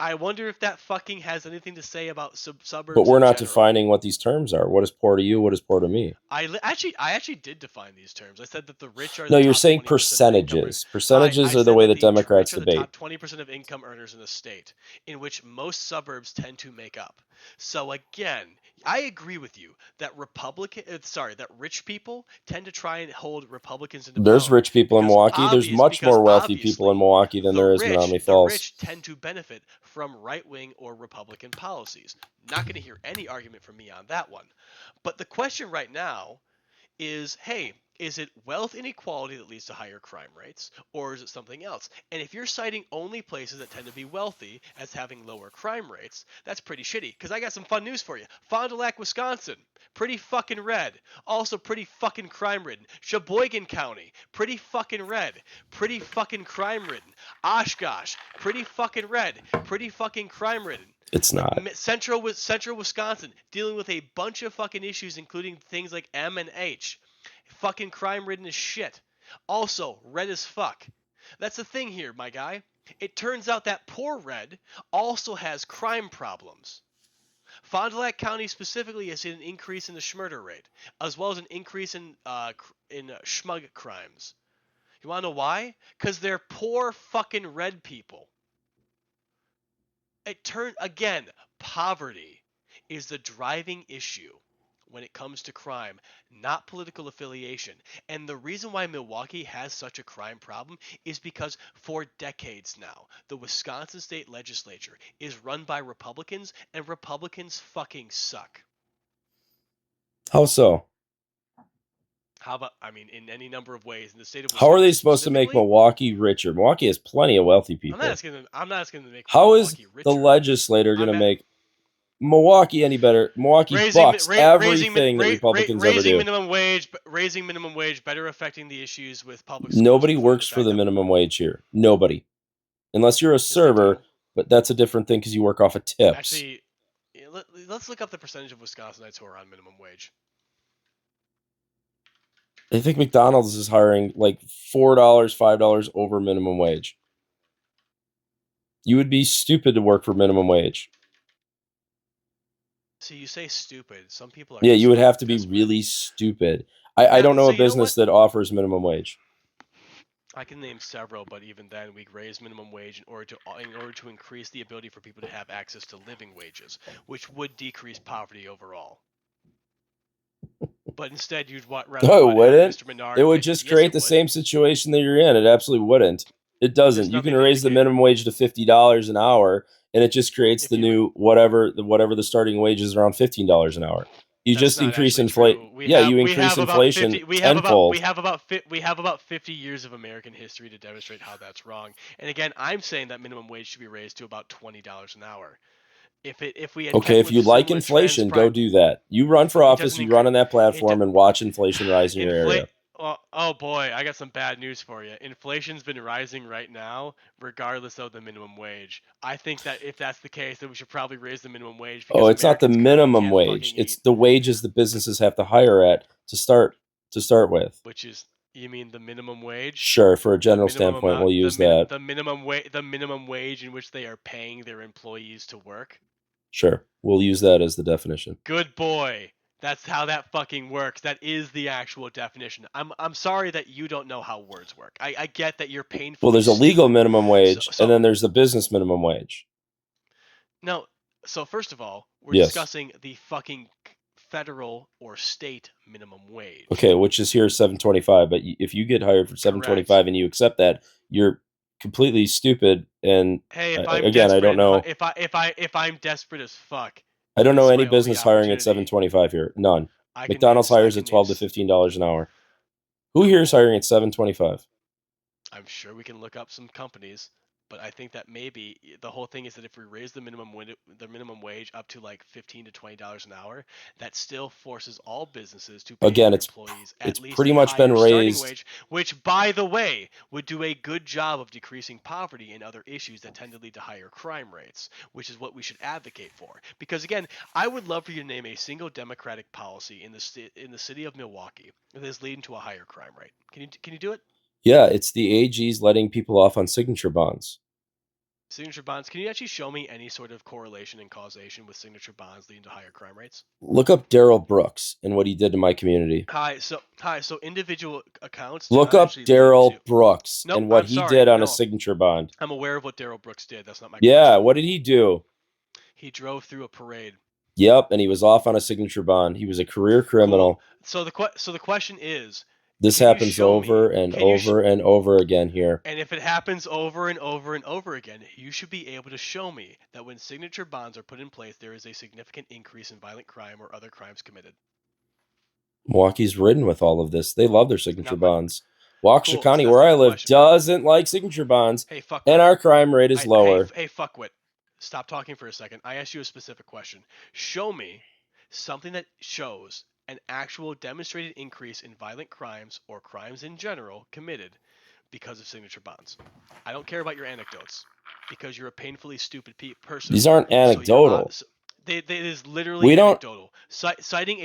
I wonder if that fucking has anything to say about But suburbs we're in not general. defining what these terms are. What is poor to you? What is poor to me? I actually did define these terms. I said that the rich are No, the you're top saying 20% of income earners. percentages. Percentages I are the said way that that the Democrats rich are the debate. top 20% of income earners in the state, in which most suburbs tend to make up. So again, I agree with you that that rich people tend to try and hold Republicans into There's power rich people in Milwaukee. There's much because more wealthy people in obviously Milwaukee than there is Menominee the Falls. rich tend to benefit from right-wing or Republican policies. Not going to hear any argument from me on that one. But the question right now is, hey, is it wealth inequality that leads to higher crime rates, or is it something else? And if you're citing only places that tend to be wealthy as having lower crime rates, that's pretty shitty. Because I got some fun news for you. Fond du Lac, Wisconsin, pretty fucking red. Also pretty fucking crime ridden. Sheboygan County, pretty fucking red. Pretty fucking crime ridden. Oshkosh, pretty fucking red. Pretty fucking crime ridden. It's Like not. central Wisconsin, dealing with a bunch of fucking issues, including things like M and H. Fucking crime ridden as shit. Also, red as fuck. That's the thing here, my guy. It turns out that poor red also has crime problems. Fond du Lac County specifically has seen an increase in the schmurder rate, as well as an increase in schmug crimes. You want to know why? Because they're poor fucking red people. Again, poverty is the driving issue when it comes to crime, not political affiliation. And the reason why Milwaukee has such a crime problem is because for decades now, the Wisconsin state legislature is run by Republicans, and Republicans fucking suck. How so? How about, I mean, in any number of ways. In the state of How are they Wisconsin supposed to make specifically, Milwaukee richer? Milwaukee has plenty of wealthy people. I'm not asking them to make How is Milwaukee the richer. legislator going to I'm at, make Milwaukee any better? Milwaukee bucks everything that Republicans ever do. raising minimum wage, better affecting the issues with public schools, Nobody including the works for fact the that minimum wage here. Nobody. Unless you're a yes, they server, do. but that's a different thing because you work off of tips. Actually, let's look up the percentage of Wisconsinites who are on minimum wage. I think McDonald's is hiring like $4, $5 over minimum wage. You would be stupid to work for minimum wage. See, you say stupid. Some people are Yeah, just you would have fucking to be desperate. really stupid. I don't know So a you know business what? that offers minimum wage. I can name several, but even then, we raise minimum wage in order to increase the ability for people to have access to living wages, which would decrease poverty overall. But instead, you'd rather No, it have wouldn't. Mr. It Menard would pay. just Yes, create it the would. same situation that you're in. It absolutely wouldn't. It There's doesn't. You can nothing to raise the indicate. minimum wage to $50 an hour, and it just creates If the you, new whatever the starting wage is around $15 an hour. You that's just not increase actually inflate. true. Yeah, you increase inflation tenfold. We have about 50 years of American history to demonstrate how that's wrong. And again, I'm saying that minimum wage should be raised to about $20 an hour. If we had Okay, kept if with you like similar trends inflation, go do that. You run for it office, doesn't you run increase on that it platform and watch inflation rise in your inflate area. oh boy, I got some bad news for you. Inflation's been rising right now regardless of the minimum wage. I think that if that's the case, then we should probably raise the minimum wage Oh, because it's not the Americans currently minimum can't wage. fucking It's eat, the wages the businesses have to hire at to start with. which is you mean the minimum wage? Sure, for a The general minimum standpoint, amount we'll use that. the minimum wage in which they are paying their employees to work. Sure, we'll use that as the definition. Good boy. That's how that fucking works. That is the actual definition. I'm sorry that you don't know how words work. I get that you're Well, painfully there's a legal stupid. minimum So wage, and so then there's the business minimum wage. no, So first of all, we're Yes. discussing the fucking federal or state minimum wage. Okay, which is here 725, but if you get hired for Correct. 725 and you accept that, you're completely stupid. And Hey, if I'm again, I don't desperate and know. if I'm desperate as fuck, I don't and this know is any my only business hiring at opportunity, 725 here. None. I can name McDonald's I hires at can name 12 to $15 an hour. Who here is cool. hiring at 725? I'm sure we can look up some companies, but I think that maybe the whole thing is that if we raise the minimum wage up to like $15 to $20 an hour, that still forces all businesses to pay Again, their it's employees it's at least pretty a much been higher starting raised. wage, which by the way would do a good job of decreasing poverty and other issues that tend to lead to higher crime rates, which is what we should advocate for. Because again, I would love for you to name a single democratic policy in the city of Milwaukee that is leading to a higher crime rate. Can you do it? Yeah, it's the AG's letting people off on signature bonds. Signature bonds. Can you actually show me any sort of correlation and causation with signature bonds leading to higher crime rates? Look up Daryl Brooks and what he did to my community. Hi. So individual accounts do Look not up actually lead to. Daryl Brooks Nope. and what I'm he did sorry. on a No, signature bond. I'm aware of what Daryl Brooks did. That's not my Yeah, question. what did he do? He drove through a parade. Yep, and he was off on a signature bond. He was a career Cool. criminal. So the question is, This can you happens show over me? and Can you? over and over again here. And if it happens over and over and over again, you should be able to show me that when signature bonds are put in place, there is a significant increase in violent crime or other crimes committed. Milwaukee's ridden with all of this. They love their signature Not my. bonds. Waukesha Cool. So County, that's where not I the live, question. doesn't like signature bonds, Hey, and fuckwit. our crime rate is I hey lower. hey fuckwit. Stop talking for a second. I asked you a specific question. Show me something that shows an actual demonstrated increase in violent crimes or crimes in general committed because of signature bonds. I don't care about your anecdotes because you're a painfully stupid person. These aren't So you're anecdotal. so it is literally We don't. anecdotal. Citing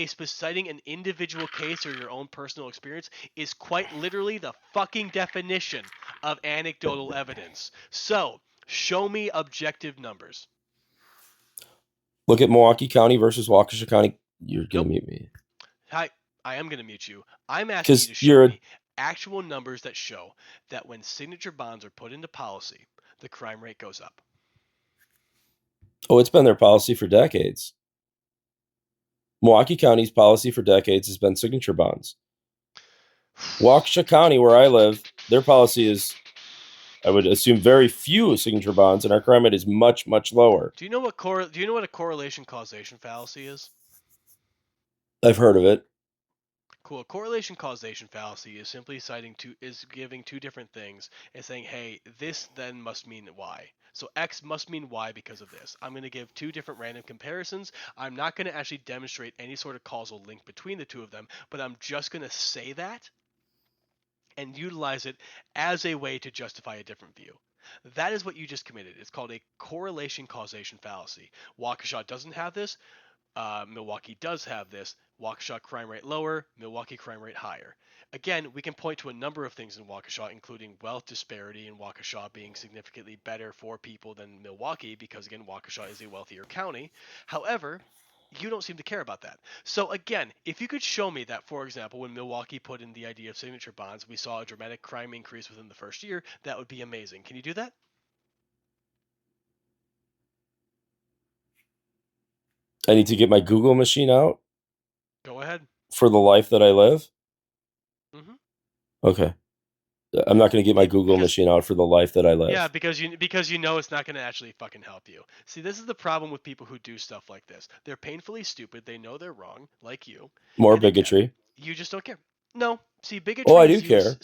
an individual case or your own personal experience is quite literally the fucking definition of anecdotal evidence. So show me objective numbers. Look at Milwaukee County versus Waukesha County. You're going to Nope. mute me. Hi, I am gonna mute you. I'm asking you Because to show you're. me actual numbers that show that when signature bonds are put into policy, the crime rate goes up. Oh, it's been their policy for decades. Milwaukee County's policy for decades has been signature bonds. Waukesha County, where I live, their policy is, I would assume, very few signature bonds, and our crime rate is much, much lower. Do you know what a correlation causation fallacy is? I've heard of it. Cool. A correlation causation fallacy is simply giving two different things and saying, hey, this then must mean Y. So X must mean Y because of this. I'm going to give two different random comparisons. I'm not going to actually demonstrate any sort of causal link between the two of them, but I'm just going to say that and utilize it as a way to justify a different view. That is what you just committed. It's called a correlation causation fallacy. Waukesha doesn't have this. Milwaukee does have this. Waukesha crime rate lower, Milwaukee crime rate higher. Again, we can point to a number of things in Waukesha, including wealth disparity in Waukesha being significantly better for people than Milwaukee, because again, Waukesha is a wealthier county. However, you don't seem to care about that. So again, if you could show me that, for example, when Milwaukee put in the idea of signature bonds, we saw a dramatic crime increase within the first year, that would be amazing. Can you do that? I need to get my Google machine out Go ahead. for the life that I live. Mm-hmm. Okay. I'm not going to get my Yeah, Google because machine out for the life that I yeah, live. because you know it's not going to actually fucking help you. See, this is the problem with people who do stuff like this. They're painfully stupid. They know they're wrong, like you. More And again, bigotry. you just don't care. No, see, Oh, I bigotry do is care. used.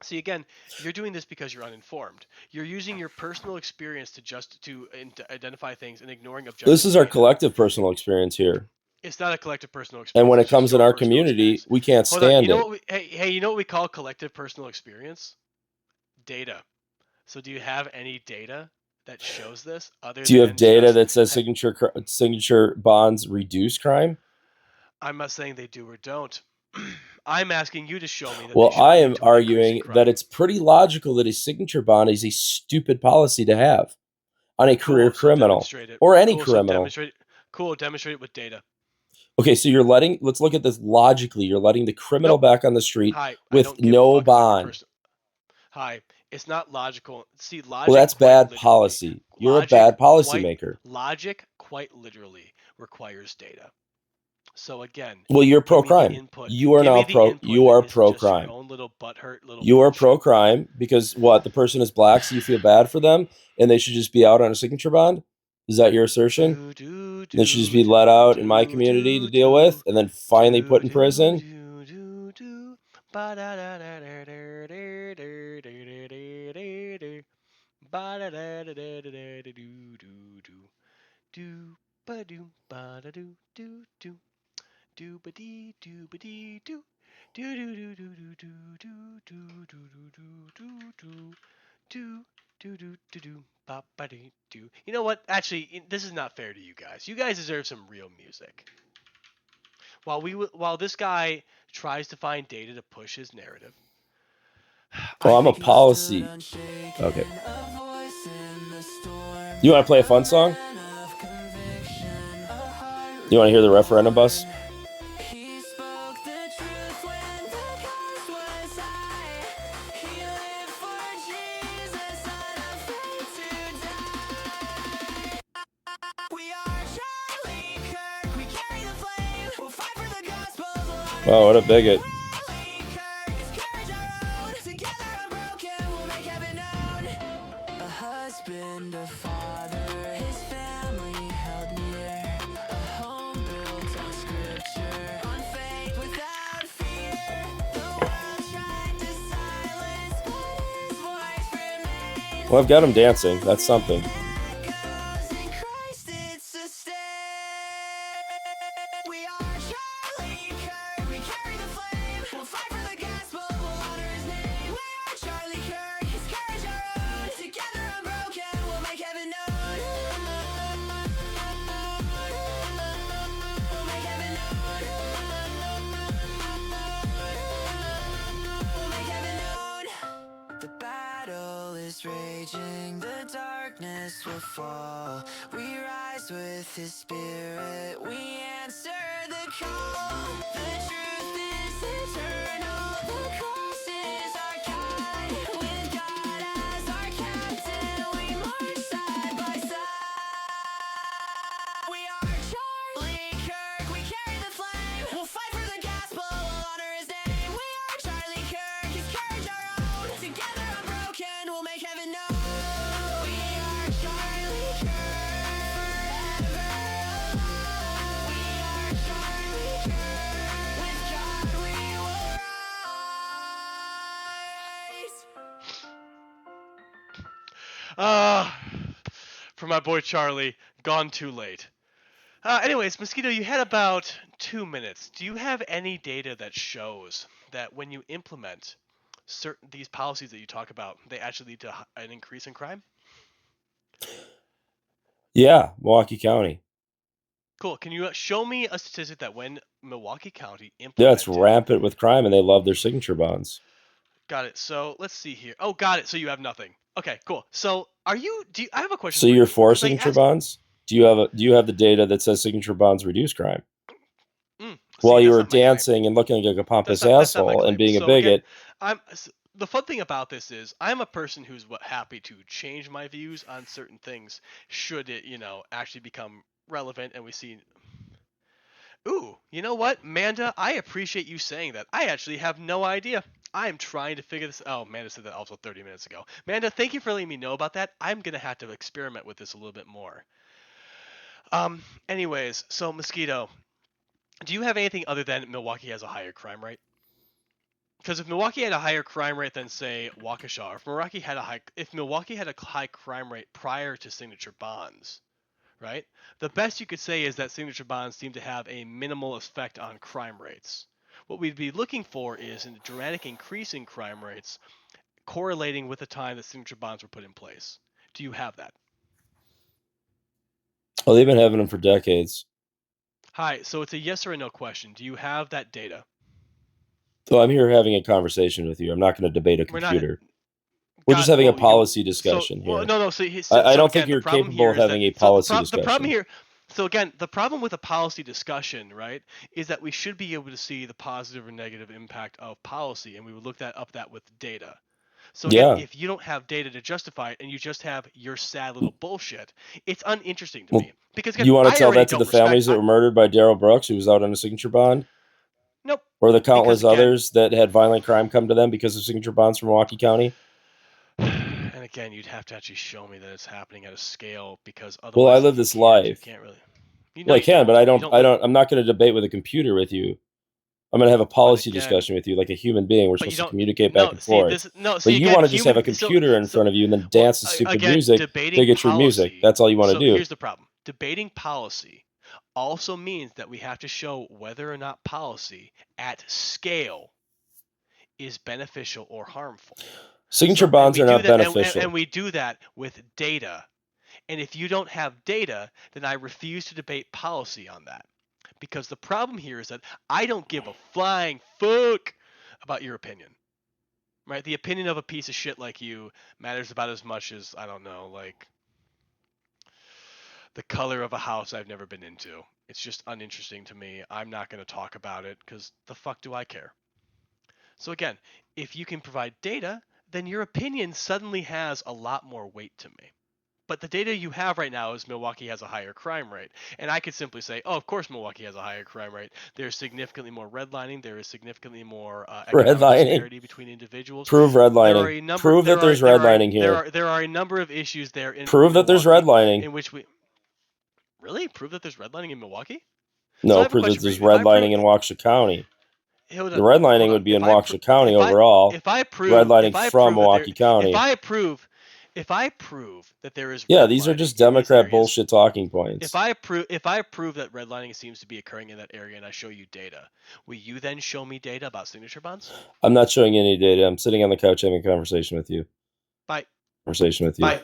See again, you're doing this because you're uninformed. You're using your personal experience to identify things and ignoring This objective is our data. collective personal experience here. It's not a collective personal And experience. when It's it just comes in your our personal community, experience. we can't Hold on. You stand know it. what? Hey. You know what we call collective personal experience? Data. So do you have any data that shows this other Do you have than data just that says signature bonds reduce crime? I'm not saying they do or don't. I'm asking you to show me that they Well, should I lead am to an increase in arguing that crime. it's pretty logical that a signature bond is a stupid policy to have on a career Cool, so criminal demonstrate it. or any Cool, so criminal. demonstrate it. Cool, demonstrate it with data. Okay, so let's look at this logically. You're letting the criminal Nope. back on the street Hi, I with don't give a no fuck about your bond. person. Hi, It's not logical. See, Well, logic that's quite bad literally. policy. You're a Logic bad policymaker. quite literally requires data. So again, Well, you're give pro me the crime. input. You are Give now me the pro. input You that are isn't pro just your crime. own little butthurt little You are bullshit. pro crime because what? The person is black, so you feel bad for them, and they should just be out on a signature bond. Is that your assertion? Do do They should just do be let do out in my do community to do deal with, do and then finally put do in do prison. do do do. Ba da da da da da da da da da da da. Ba da da da da da da da do do do do ba do ba da do do do do ba dee do ba dee do do do do do do do do do do do do do do do do do do ba ba dee do. You know what? Actually, this is not fair to you guys. You guys deserve some real music. While this guy tries to find data to push his narrative, Oh, I I'm a think policy. Okay. You want to play a fun song? You want to hear the referendum bus? Wow, what a bigot. A father, his family held near, a home built on scripture, on faith without fear. The world tried to silence, but his voice remained. Well, I've got him dancing. That's something. Raging, the darkness will fall. We rise with his spirit. We answer the call. The truth is eternal. The cross is our guide. With God as our captain, we march side by side. We are Charlie Kirk. We carry the flame. We'll fight for the gospel. We'll honor his name. We are Charlie Kirk. His courage our own. Together unbroken, we'll make heaven known. We are Charlie Kirk. Forever alone. We are Charlie Kirk. With God we will rise. For my boy Charlie, gone too late. Anyways, Mosquito, you had about 2 minutes. Do you have any data that shows that when you implement certain these policies that you talk about, they actually lead to an increase in crime? Yeah, Milwaukee County. Cool. Can you show me a statistic that when Milwaukee County Yeah, it's implemented? rampant with crime, and they love their signature bonds. Got it. So let's see here. Oh, got it. So you have nothing. Okay, cool. So are you? I have a question So for you're you for because I signature asked. bonds? Do you have the data that says signature bonds reduce crime? See, While you that's were not my claim. dancing and looking like a pompous That's not my asshole and claim. being a So again, bigot. the fun thing about this is I'm a person who's happy to change my views on certain things should it actually become relevant and we see. Ooh, you know what, Manda? I appreciate you saying that. I actually have no idea. I am trying to figure this. Oh, Manda said that also 30 minutes ago. Manda, thank you for letting me know about that. I'm gonna have to experiment with this a little bit more. Anyways, so Mosquito, do you have anything other than Milwaukee has a higher crime rate? Because if Milwaukee had a higher crime rate than say Waukesha, or if Milwaukee had a high crime rate prior to signature bonds, right? The best you could say is that signature bonds seem to have a minimal effect on crime rates. What we'd be looking for is a dramatic increase in crime rates correlating with the time that signature bonds were put in place. Do you have that? Oh, they've been having them for decades. Hi, so it's a yes or a no question. Do you have that data? So I'm here having a conversation with you. I'm not going to debate a We're not. computer. We're just having a policy So discussion well here. no. I So don't think again, the you're problem capable here of is that having a so policy the problem discussion. here. So again, the problem with a policy discussion, right, is that we should be able to see the positive or negative impact of policy, and we would look that with data. So again, Yeah. if you don't have data to justify it and you just have your sad little bullshit, it's uninteresting to Well, me. Because again, you want to I tell already that to don't the respect. families that were murdered by Daryl Brooks, who was out on a signature bond? Nope. Or the Because countless again, others that had violent crime come to them because of signature bonds from Milwaukee County? and again, you'd have to actually show me that it's happening at a scale, because Well, I otherwise, live if you this can't, you life. can't really. You know Well, I you can, but don't. I You don't. don't live. I'm not going to debate with a computer with you. I'm going to have a But policy again, discussion with you, like a human being. We're but you supposed to don't. communicate back No, and see forth. this. No, But see you again, want to just have a human. computer in front of you and then Well, dance to stupid again, music, debating bigotry music. policy. That's all you want to So do. here's the problem: debating policy also means that we have to show whether or not policy at scale is beneficial or harmful. Signature So, and bonds we are do not that, beneficial. and we do that with data. And if you don't have data, then I refuse to debate policy on that. Because the problem here is that I don't give a flying fuck about your opinion. Right? The opinion of a piece of shit like you matters about as much as, I don't know, like the color of a house I've never been into. It's just uninteresting to me. I'm not going to talk about it because the fuck do I care? So again, if you can provide data, then your opinion suddenly has a lot more weight to me. But the data you have right now is Milwaukee has a higher crime rate. And I could simply say, oh, of course Milwaukee has a higher crime rate. There's significantly more redlining. There is significantly more economic Redlining. disparity between individuals. Prove There are redlining. a number. Prove that there's redlining here. There are a number of issues there in Prove that there's Milwaukee redlining. in which we really prove that there's redlining in Milwaukee. So I No, have a prove that question for there's you. If I redlining prove, in Waukesha County. The hold redlining on. would be in Waukesha County overall. If I prove Redlining from Milwaukee if County. I prove if I prove that there is Yeah, these are redlining just in these Democrat areas, bullshit talking points. if I prove that redlining seems to be occurring in that area and I show you data, will you then show me data about signature bonds? I'm not showing any data. I'm sitting on the couch having a conversation with you. Bye. Conversation with you. Bye.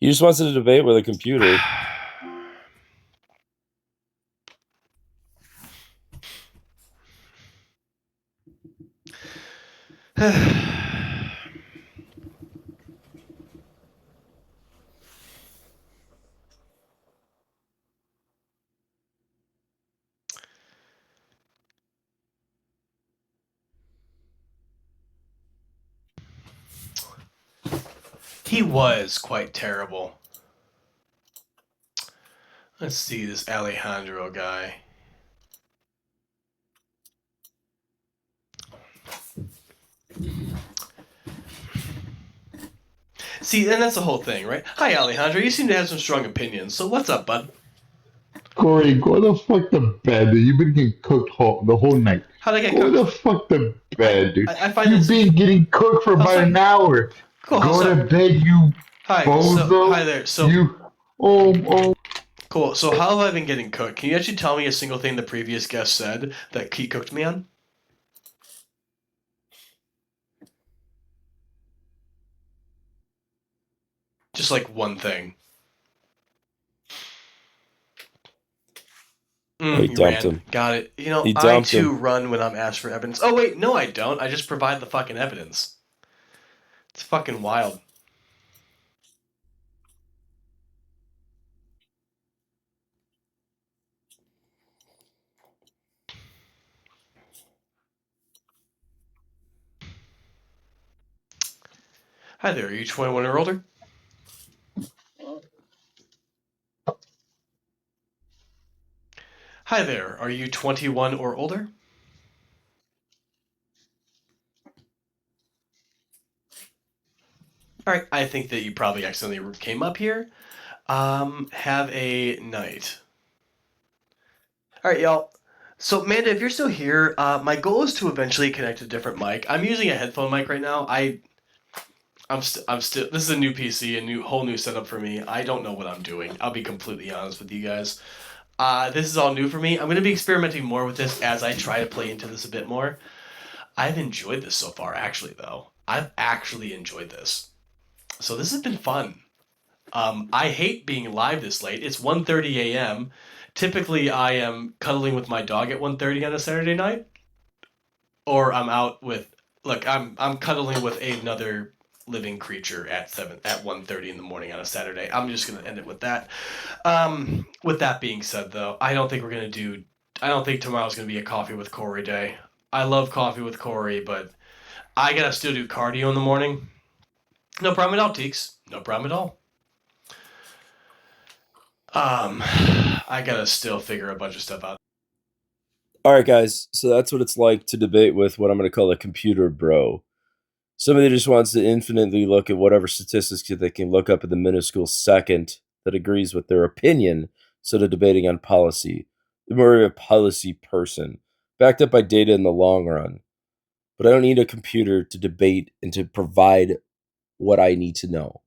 He just wants to debate with a computer. He was quite terrible. Let's see this Alejandro guy. See, and that's the whole thing, right? Hi, Alejandro. You seem to have some strong opinions. So what's up, bud? Corey, go the fuck to bed, dude. You've been getting cooked the whole night. How'd I get Go cooked? the fuck to bed, dude. I find You've this. been getting cooked for How about so? an hour. Cool. How Go so? to bed, you Hi. bozo. Hi there. So You. cool. So how have I been getting cooked? Can you actually tell me a single thing the previous guest said that he cooked me on? Just like one thing. He You dumped ran. him. Got it. You know, He I dumped too him. run when I'm asked for evidence. Oh wait, no, I don't. I just provide the fucking evidence. It's fucking wild. Hi there. Are you 21 or older? Hi there. Are you 21 or older? All right. I think that you probably accidentally came up here. Have a night. All right, y'all. So, Amanda, if you're still here, my goal is to eventually connect a different mic. I'm using a headphone mic right now. I'm still. This is a new PC, whole new setup for me. I don't know what I'm doing. I'll be completely honest with you guys. This is all new for me. I'm going to be experimenting more with this as I try to play into this a bit more. I've enjoyed this so far, actually, though. I've actually enjoyed this. So this has been fun. I hate being live this late. It's 1:30 a.m. Typically, I am cuddling with my dog at 1:30 on a Saturday night, or I'm out with. Look, I'm cuddling with another living creature at 1:30 in the morning on a Saturday. I'm just gonna end it with that. With that being said, though, I don't think tomorrow's gonna be a coffee with Corey day. I love coffee with Corey, but I gotta still do cardio in the morning. No problem at all, Teeks. No problem at all. I gotta still figure a bunch of stuff out. All right, guys. So that's what it's like to debate with what I'm going to call a computer bro. Somebody just wants to infinitely look at whatever statistics they can look up in the minuscule second that agrees with their opinion, instead of debating on policy. I'm more of a policy person, backed up by data in the long run. But I don't need a computer to debate and to provide what I need to know.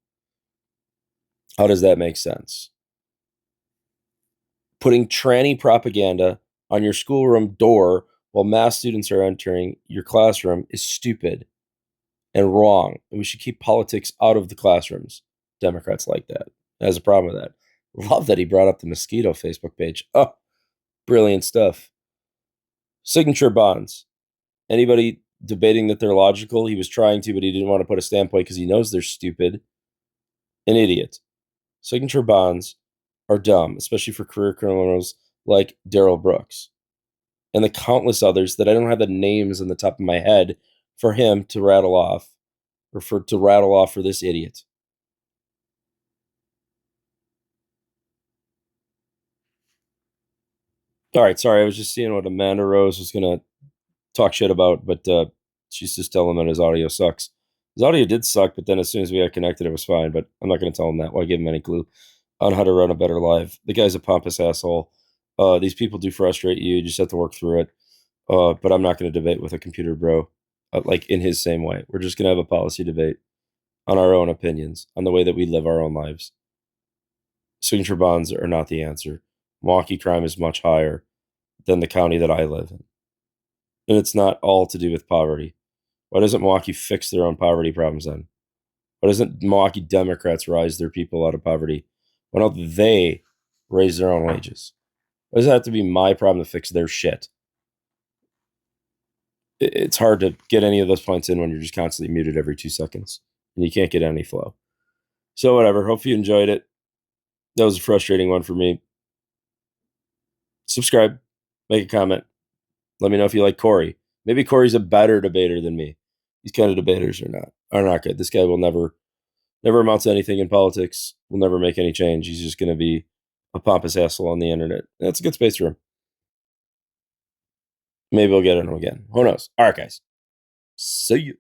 How does that make sense? Putting tranny propaganda on your schoolroom door while mass students are entering your classroom is stupid and wrong. And we should keep politics out of the classrooms. Democrats like that. Has a problem with that. Love that he brought up the mosquito Facebook page. Oh, brilliant stuff. Signature bonds. Anybody debating that they're logical? He was trying to, but he didn't want to put a standpoint because he knows they're stupid. An idiot. Signature bonds are dumb, especially for career criminals like Daryl Brooks and the countless others that I don't have the names on the top of my head for him to rattle off, or to rattle off for this idiot. All right, sorry, I was just seeing what Amanda Rose was going to talk shit about, but she's just telling him that his audio sucks. His audio did suck, but then as soon as we got connected, it was fine, but I'm not going to tell him that. Why give him any clue on how to run a better live? The guy's a pompous asshole. These people do frustrate you. You just have to work through it. But I'm not going to debate with a computer bro, like in his same way. We're just going to have a policy debate on our own opinions, on the way that we live our own lives. Signature bonds are not the answer. Milwaukee crime is much higher than the county that I live in. And it's not all to do with poverty. Why doesn't Milwaukee fix their own poverty problems then? Why doesn't Milwaukee Democrats rise their people out of poverty? Why don't they raise their own wages? Why does it have to be my problem to fix their shit? It's hard to get any of those points in when you're just constantly muted every 2 seconds and you can't get any flow. So whatever. Hope you enjoyed it. That was a frustrating one for me. Subscribe, make a comment. Let me know if you like Corey. Maybe Corey's a better debater than me. These kind of debaters are not good. This guy will never amount to anything in politics. Will never make any change. He's just going to be a pompous asshole on the internet. That's a good space for him. Maybe we'll get him again. Who knows? All right, guys. See you.